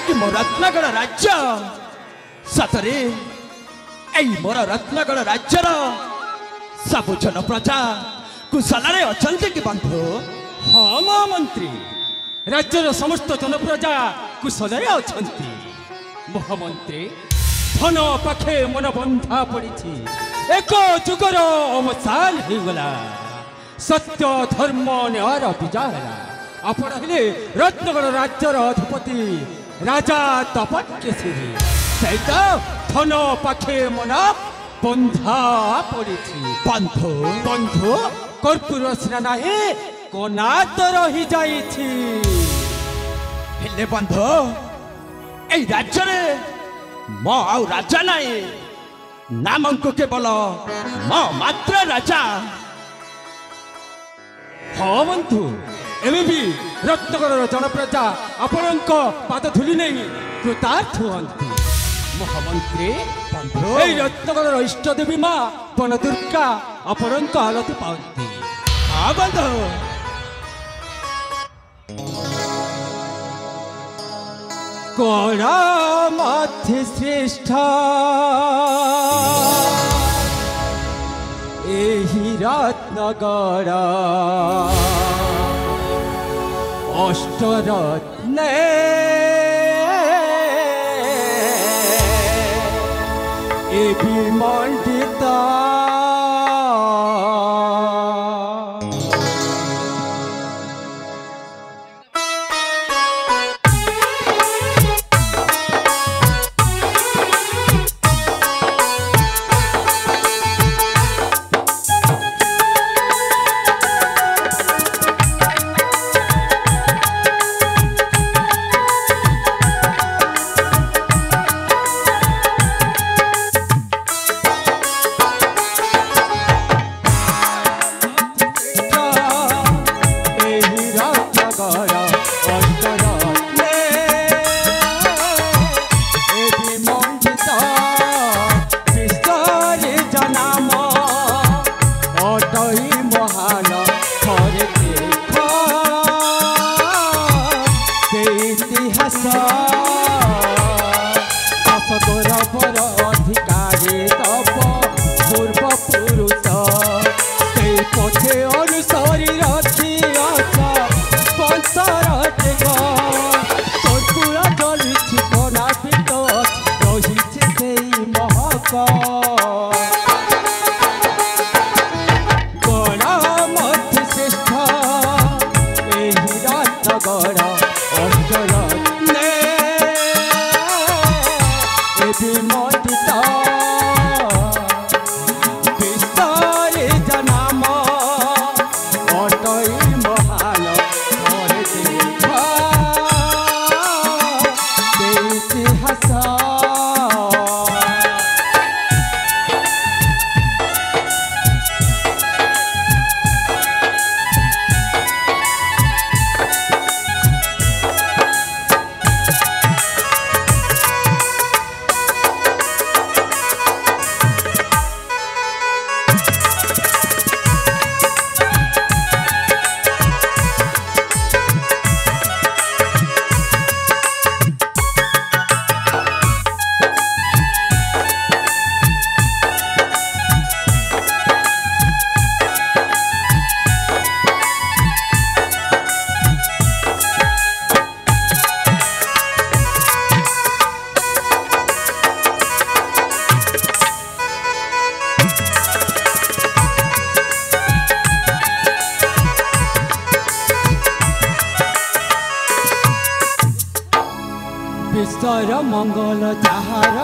कि मो रत्नगढ़ राज्य सतरे मोर रत्नगढ़ राज्यर सबु जन प्रजा कुशल अच्छा कि बंधु? हाँ महामंत्री, राज्यर समस्त जन प्रजा कुशल अच्छा। महामंत्री, धन पाखे मन बंधा पड़ी, एक जुगर अवसान हो गला, सत्य धर्म न्यायर विजय है। आपण हेले रत्नगढ़ राज्यर अधिपति राजा तपन केसरी, सहित धन पाखे मन बंधा पड़ी। बंधु बंधु कर्पूर सिना नाही कोना तो रही जाई थी। हेले बंधु ए राज्य रे मो आउ राजा नाही, नामंको केवल मो मात्र राजा। हाँ बंधु, एवं भी रत्नगढ़ जनप्रजा आपणक पाद धूली नहीं कृतार्थ हंती। महामंत्री, रत्नगढ़ इष्ट देवी माँ बन दुर्गा आपणक आलती पाती। हाँ बंधु, कौन मध्य श्रेष्ठ एहि रत्नगढ़ अष्टरत्ने मंडिता। विश्वर मंगल जहार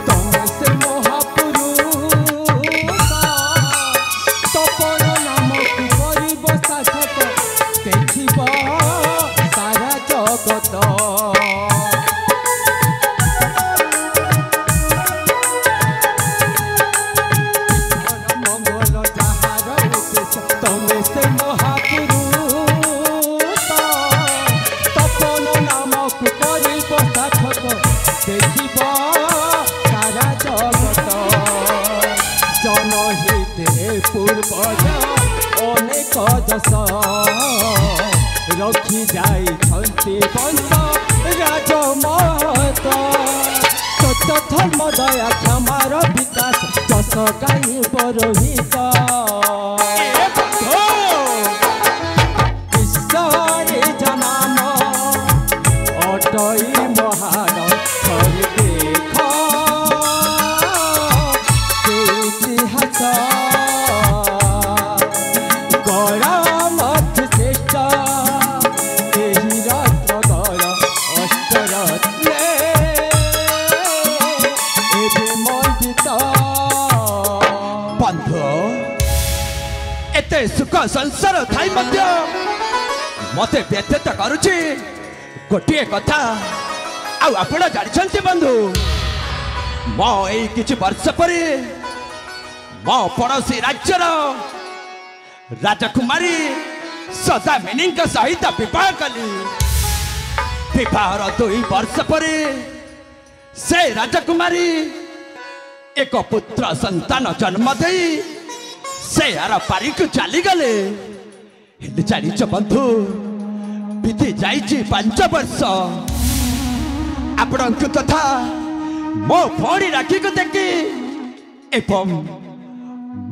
तमे से महापुरुष तपन नाम गरीब शासक देखिब सारा जगत। मंगल जहार तमे से महापुरुष तपन नाम गरीब शासक देखिब सारा जगत। जनहिते पूर्वज अनेक दश रखी जाई वंश राजमा धर्म दया क्षमार विकास जस गाई बरोहित ईश्वरे जनाम अटई महान थरे देख इतिहास गौरमथ श्रेष्ठ एहि रत्नगर अष्टरत्ने एबे मण्डित बंधु एते सुख संसार थाई मध्य मते व्यतीत करुची गोटे कथा आउ आपण जानिछंती बंधु मो एई किछि वर्ष परे मो पड़ोसी राज्यर राजकुमारी सदामिनी सहित विवाह कली विवाहर 2 वर्ष परे से राजकुमारी एक पुत्र संतान जन्म दे से आर पारिक चली गले जानिच बंधु बीती जाइछि 5 वर्ष आपण तथा मो भौणी राखी को देखी एवं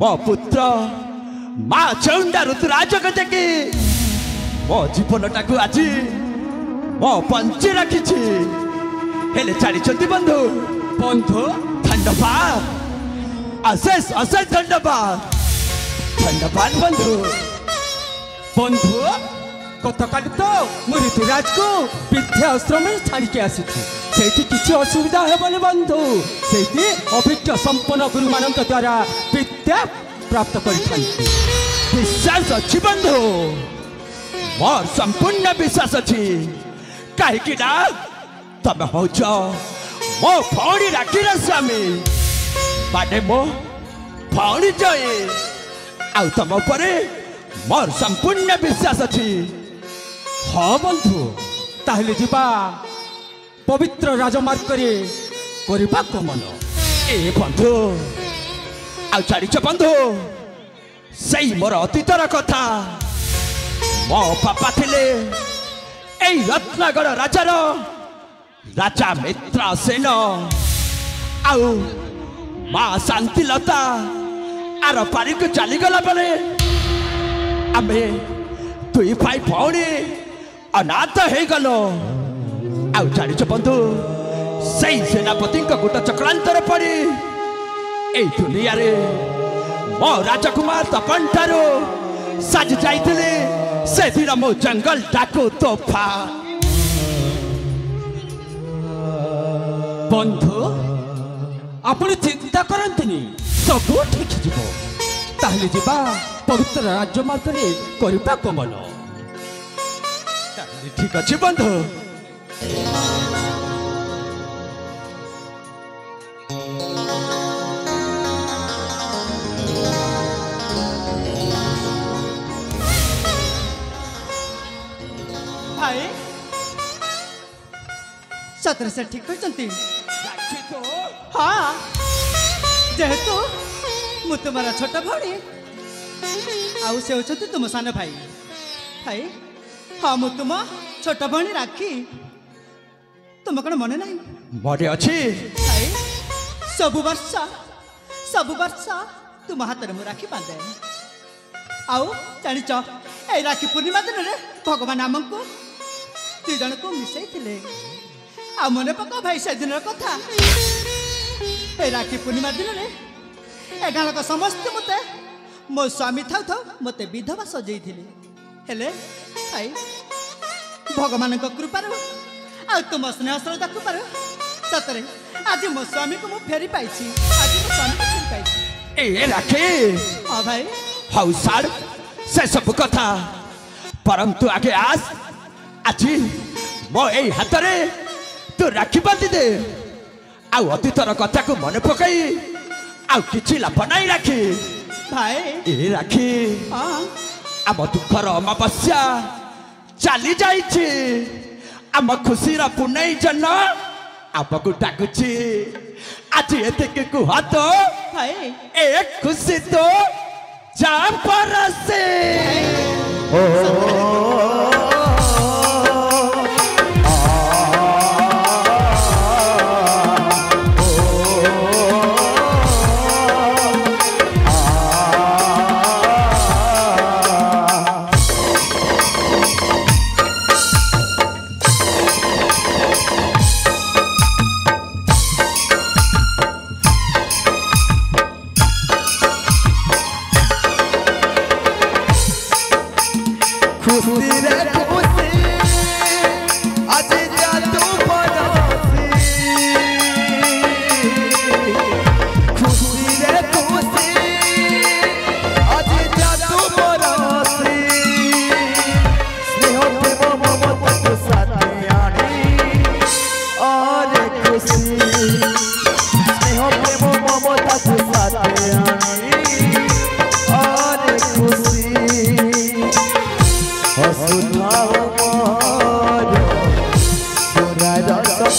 मो पुत्र माँ चौंडा ऋतुराज को देखी मो जीवनटा को आज मो पंची रखी हेले जानिछंती बंधु बंधु धन्यवाद अशेष अशेष धन्यवाद धन्यवाद बंधु बंधु गतकाली तो मु ऋतुराज को वृद्धाश्रम छाड़ी के आसी से किसी असुविधा हेबनी बंधु से अभिज्ञ संपन्न गुरु मान द्वारा विद्या प्राप्त कर विश्वास अच्छी बंधु मोर संपूर्ण विश्वास अच्छी कहीं तमे हो मो भौणी राखी स्वामी बाटे मो भौणी जय आउ तुम परे मोर संपूर्ण विश्वास अच्छी हाँ बंधु ताहले जीवा पवित्र राजमार्ग करबा मन ए बंधु आउ जानिछ बंधु सही मोर अतीतर कथा मो पापा थिले एई रत्नगढ़ राजार राजा मित्र सेन आउ माँ शांतिलता आर पारिक चलीगला बेले आमे 2 भाई भौणी अनाथ हो गलो आउ जानिछ बंधु सही सेनापति गोटे चक्रांतर पड़ी ए दुनिया रे मो राजकुमार तपन ठारू साज जाइथिले से दिन मो जंगल डाकू तोफा बंधु आपण चिंता करंतनी सब ठीक जीव ताहले जीवा पवित्र राजमार्ग करबा कमल ठीक अच्छे बंधु भाई सतर से ठीक कर हाँ जेहेतु मु तुम्हारा छोट भाई आउ से होचंती तुम सान भाई भाई हाँ मु तुम छोट भाई राखी तुम कौन मन नहीं बड़े अच्छी भाई सब वर्ष तुम हाथ में राखी बांधे आउ जानिच ए राखी पूर्णिमा दिन में भगवान आमको 2 जन को मिसई थिले आ मने पका भाई से दिन कथा ए राखी पूर्णिमा दिन में ए गाँव समस्त मते मो स्वामी थाउ थाउ मते विधवा सजई थिले हेले भाई भगवान को कृपा आ तुम स्नेह श्रद्धा कृपा सतरे आज मो स्वामी को मु फेरी पाइछि आज मो स्वामी को फेरी पाइछि ए राखी हाँ भाई हाउ सार से सब कथा परंतु आगे आज मो ए हाथ रे तू राखी बांधी दे आउ अतीतर कथा को मन पकई आउ किछि लाभ नहीं राखी भाई ए राखी हाँ आम दुखर अमावस्या चली जाइछि आम खुशीर पुनई जन आपको डाकुछि आज एते कुह तो भाई ए खुशी तो जा परसे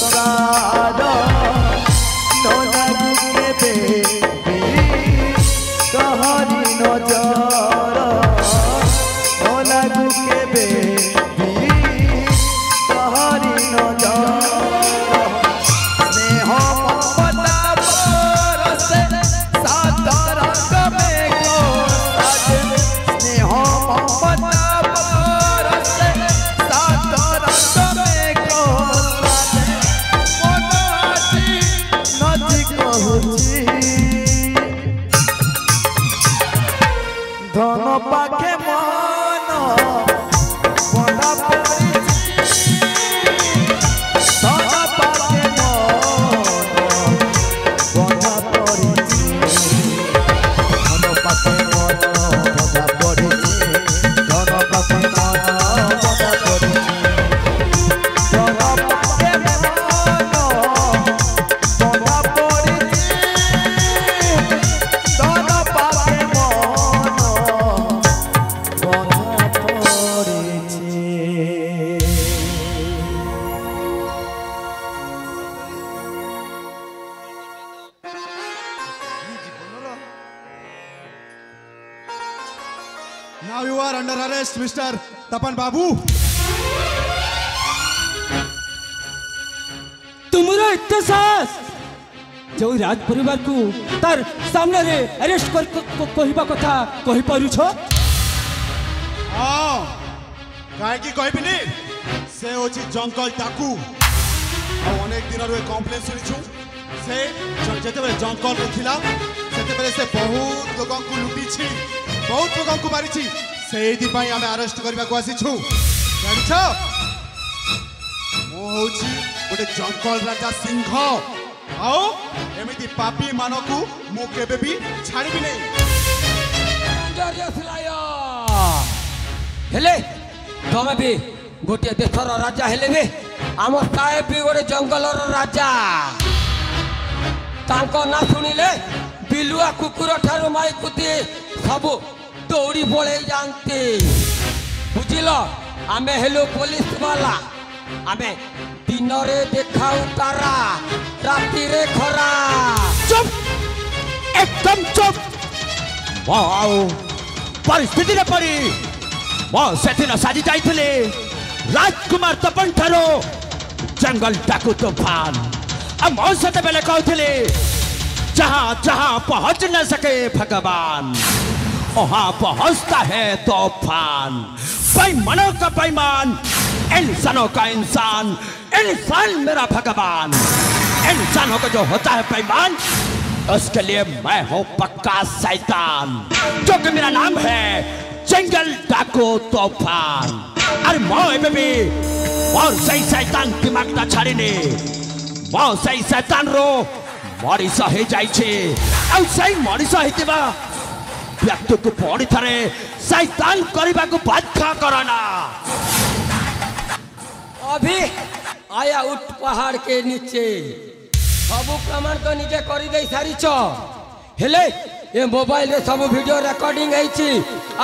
संसार न लागू केबे तोहरी नजर न लागू केबे तोहरी नजर स्नेह ममता बरसे सादर में स्नेह ममता बरसे सादर में नदी कहूची धन पाखे मन बड़ा पड़िछि धन पाखे मन बड़ा पड़िछि धन पाखे मन बड़ा पड़िछि धन पाखे मन बड़ा पड़िछि धन पाखे मन बड़ा पड़िछि धन पाखे मन Now you are under arrest, Mr. Tapan Babu. तुमरा इतना साहस जो राज परिवार को तार सामने रे अरेस्ट कर कहिबा कथा कहि पारुछ हाँ कहीं कहबिनी से होची जंगल टाकू अनेक दिन कम्प्लेन शुणु से जिते जंगल में थिला से बहुत लोगों को लुटी बहुत लोगों को मारी से आम अरेस्ट करने को आसीछु जान गोटे जंगल राजा सिंह आओ एमती पापी मानक मु केबे भी छाड़बी नहीं हेले तमे भी गोटे देशर राजा हेले भी आम साहेब भी गोटे जंगलर राजा तांको ना सुनिले बिलुआ कुकुर ठारू माई कुती सब दौड़ी पड़े जानते बुझिल आमे हेलो पुलिस वाला आमे दिन रे देखाऊ तारा राति रे खरा चुप एकदम चुप वाओ परिस्थिति रे परी मो सेदिन साजी जाइथिले राजकुमार तपन ठारो जंगल टाकू तूफान आ मो सते बेले कहथिले जहां जहां पहुंच न सके भगवान वहां पहुंचता है तूफान बेईमानों का बेईमान इंसानों का इंसान इंसान मेरा भगवान इंसानों का जो होता है बेईमान उसके लिए मैं हूं पक्का शैतान जो कि मेरा नाम है जंगल डाकू तूफान अरे मोए बेबी और सही शैतान दिमाग ना छाड़ीने मो सही शैतान रो मरीस हो जाइछे आ सही मरीस होइतिबा व्यक्ति को पड़ी थारे शैतान करबा को बाध्य करना अभी आया उठ पहाड़ के नीचे सब प्रमाण तो निजे कर दे सारी हेले ये मोबाइल रे सब वीडियो रिकॉर्डिंग है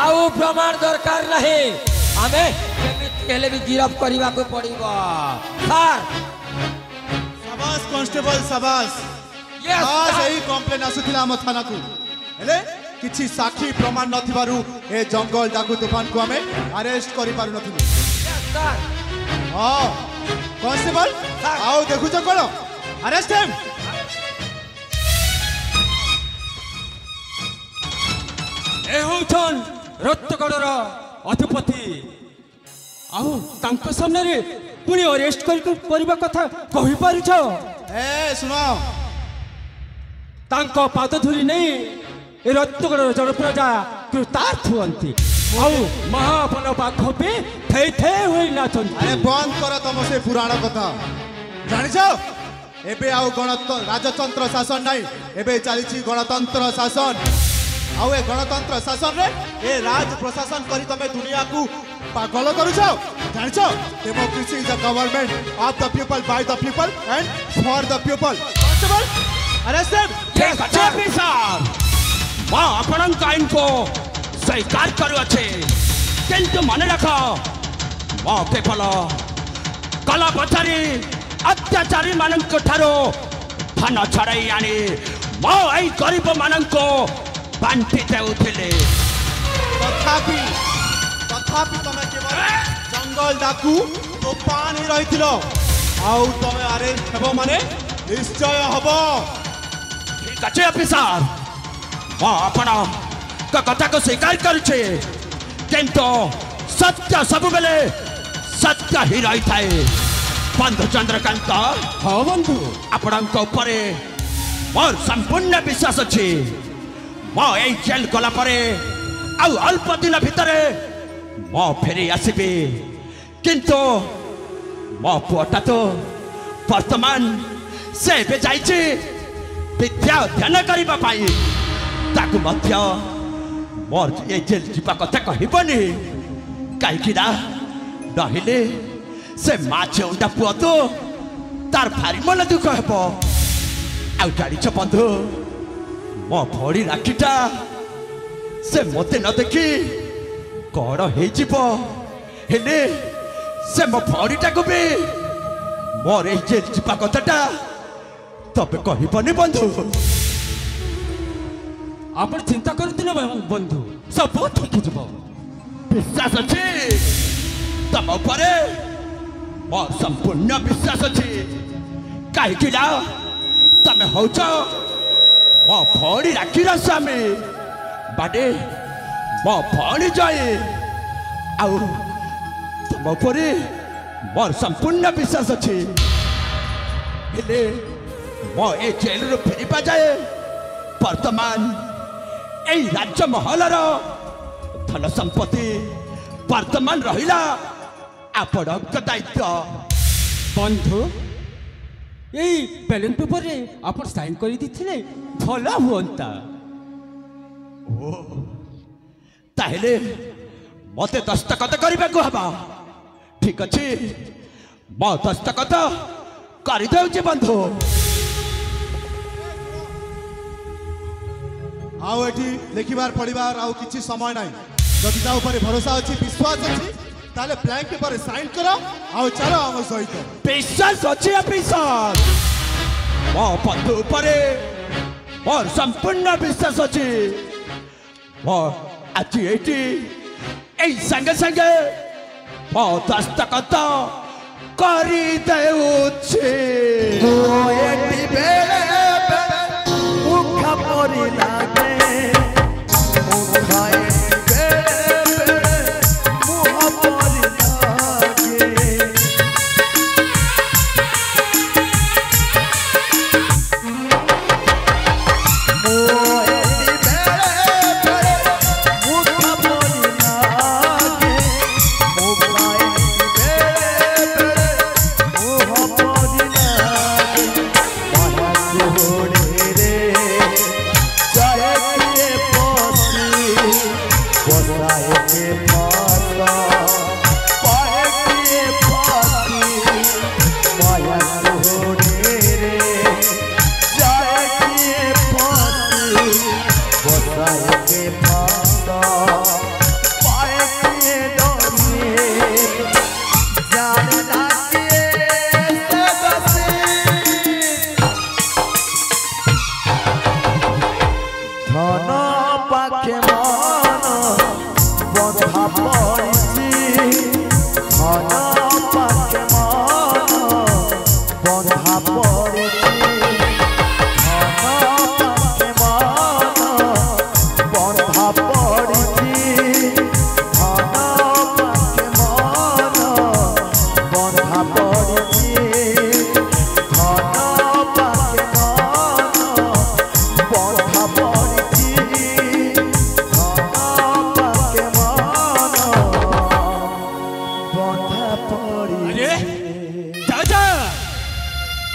आउ प्रमाण दरकार नहीं हमें हेले भी गिरफ्त करने को पड़ेगा सर शाबाश कांस्टेबल शाबाश Yes, आज sir. यही कंप्लेन आसुथिला हम थाना को हेले किछि साक्षी प्रमाण नथिबारु ए जंगल डाकू तूफान को हमें अरेस्ट करि पारु नथिलु सर हां कांस्टेबल Sir. आओ देखु छ कोन अरेस्ट हिम ए होछन रत्तगडर अधिपति आउ तांको सामने रे पुनी अरेस्ट करबा कथा कहि पारुछ ए सुनो तांको पाद धूली नहीं ए रत्तगडर जन प्रजा कृतार्थ हुअंती आउ महाबल बाघ पे थे थे होई नाचंती अरे बंद कर तम से पुराण कथा जानि छ एबे आउ गणतंत्र राजतंत्र शासन नाही एबे चलीछि गणतंत्र शासन आउ ए गणतंत्र शासन रे ए राज प्रशासन करी तमे दुनिया को पागल करू छ जानि छ democracy is a government of the people by the people and for the people constable arrest him sir मां आपन काइन को स्वीकार करू अच्छे किंतु मन रख मो केवल कला पथारी अत्याचारी मानक ठारो धन छड़ाई आनी मो आई गरीब मानक बांटी देउथिले तथापि तथापि तमे केवल जंगल डाकू तो पानी रहिथिलो आउ तमे अरेस्ट हेबो माने निश्चय हबो ठीक अच्छे अफिसर मो आपण कथा को स्वीकार करुचे किंतु सत्य सब बेले सत्य ही रही थाए बंधु चंद्रकांत हाँ बंधु आपणक उपरे मोर संपूर्ण विश्वास अच्छी मो ए जेल गला परे आउ अल्प दिन भितरे मो फेरी आसबी किंतु मो पुअटा तो वर्तमान से बे जाइछि विद्या अध्ययन करबा पाई ताकु मध्य मोर ए जेल जीवा कथा कहबनी काईकि ना नहिले से माछ उंडा पुआ तो तार भारी मन दुख हेबो आउ जानिछ बंधु मो भड़ी राखीटा से मते न देखी कौन हे जीवो हेले से मो भड़ीटा को भी मोर ए जेल जीवा कथाटा तबे कहबनी बंधु आपण चिंता करते ना बंधु सब ठीक जब विश्वास अच्छे तम उपरे मोर संपूर्ण विश्वास अच्छे कहीं ना तमे होच मो भड़ी राखीर स्वामी बाडे मो भड़ी जाए आउ तम उपरे मोर संपूर्ण विश्वास अच्छे हेले मो ए जेल रू फेरिबा जाए वर्तमान ए राज्य महलर धन संपत्ति वर्तमान रहिला आपणक दायित्व बंधु यही बैलेंस पेपर रे आपण साइन कर दी भला हुअंता ताहेले मते दस्तखत करबा को हबा ठीक अछि मो दस्तखत करि देउछि बंधु आउ एठी लिखिबार पढ़िबार आउ किछि समय नाही जदि ता ऊपर भरोसा अछि विश्वास अछि ताले ब्लैंक पेपर साइन करो आउ चलो हम सहित विश्वास अच्छे अफिसर मो बंधु उपरे मोर संपूर्ण विश्वास अच्छे मो आज एटी ए संगे संगे मो दस्तखत करि देउछि एटी बेले मुख परी लागे मुख एटी बेले मुख परी लागे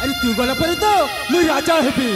अरे तू गला पर तो मुझे राजा हेबी